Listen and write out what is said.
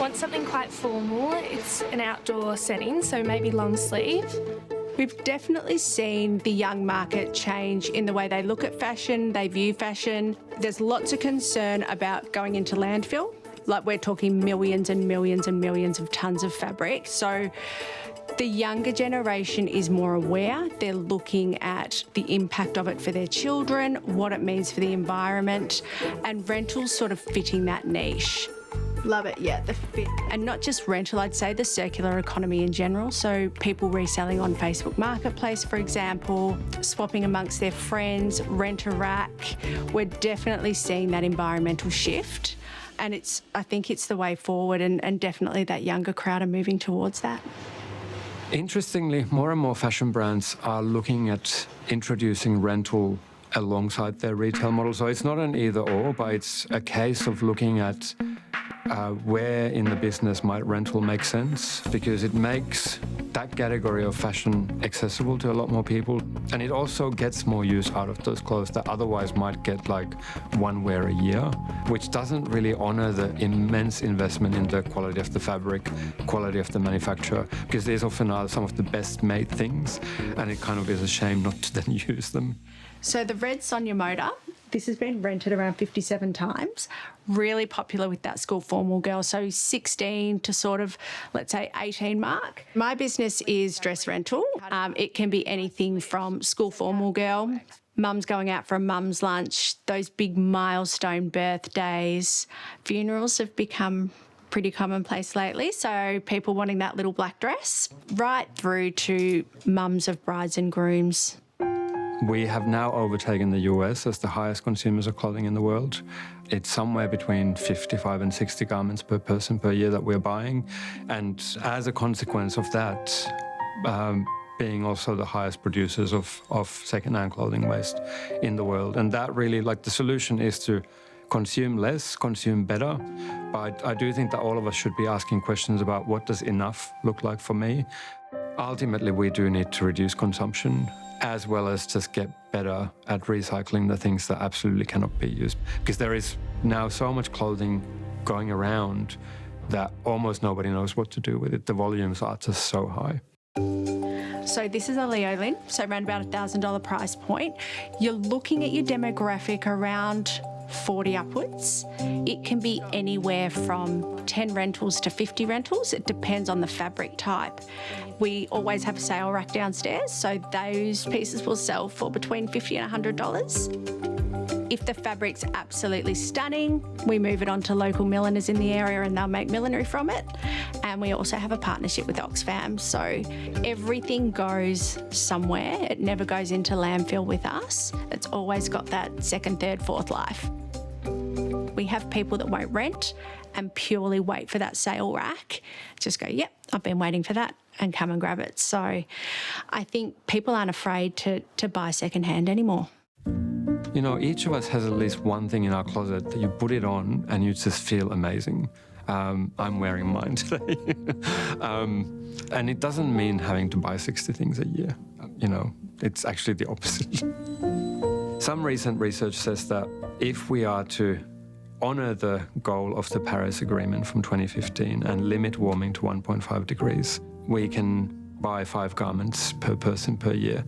want something quite formal. It's an outdoor setting, so maybe long sleeve. We've definitely seen the young market change in the way they look at fashion, they view fashion. There's lots of concern about going into landfill. Like, we're talking millions and millions and millions of tonnes of fabric. So the younger generation is more aware. They're looking at the impact of it for their children, what it means for the environment, and rentals sort of fitting that niche. Love it, yeah, the fit. And not just rental, I'd say the circular economy in general. So people reselling on Facebook Marketplace, for example, swapping amongst their friends, rent a rack. We're definitely seeing that environmental shift. And I think it's the way forward, and definitely that younger crowd are moving towards that. Interestingly, more and more fashion brands are looking at introducing rental alongside their retail model. So it's not an either or, but it's a case of looking at where in the business might rental make sense, because it makes that category of fashion accessible to a lot more people, and it also gets more use out of those clothes that otherwise might get like one wear a year, which doesn't really honor the immense investment in the quality of the fabric, quality of the manufacturer, because these often are some of the best made things, and it kind of is a shame not to then use them. So the red Sonia motor, this has been rented around 57 times, really popular with that school formal girl, so 16 to sort of, let's say, 18 mark. My business is dress rental. It can be anything from school formal girl, mum's going out for a mum's lunch, those big milestone birthdays. Funerals have become pretty commonplace lately, so people wanting that little black dress, right through to mums of brides and grooms. We have now overtaken the US as the highest consumers of clothing in the world. It's somewhere between 55 and 60 garments per person per year that we're buying. And as a consequence of that, being also the highest producers of second-hand clothing waste in the world. And that really, like, the solution is to consume less, consume better. But I do think that all of us should be asking questions about what does enough look like for me. Ultimately, we do need to reduce consumption, as well as just get better at recycling the things that absolutely cannot be used. Because there is now so much clothing going around that almost nobody knows what to do with it. The volumes are just so high. So this is a Leolin, so around about $1,000 price point. You're looking at your demographic around 40 upwards. It can be anywhere from 10 rentals to 50 rentals. It depends on the fabric type. We always have a sale rack downstairs, so those pieces will sell for between $50 and $100. If the fabric's absolutely stunning, we move it on to local milliners in the area and they'll make millinery from it. And we also have a partnership with Oxfam, so everything goes somewhere. It never goes into landfill with us. It's always got that second, third, fourth life. We have people that won't rent and purely wait for that sale rack. Just go, yep, I've been waiting for that, and come and grab it. So I think people aren't afraid to buy secondhand anymore. You know, each of us has at least one thing in our closet that you put it on and you just feel amazing. I'm wearing mine today. And it doesn't mean having to buy 60 things a year. You know, it's actually the opposite. Some recent research says that if we are to honour the goal of the Paris Agreement from 2015 and limit warming to 1.5 degrees, we can buy 5 garments per person per year.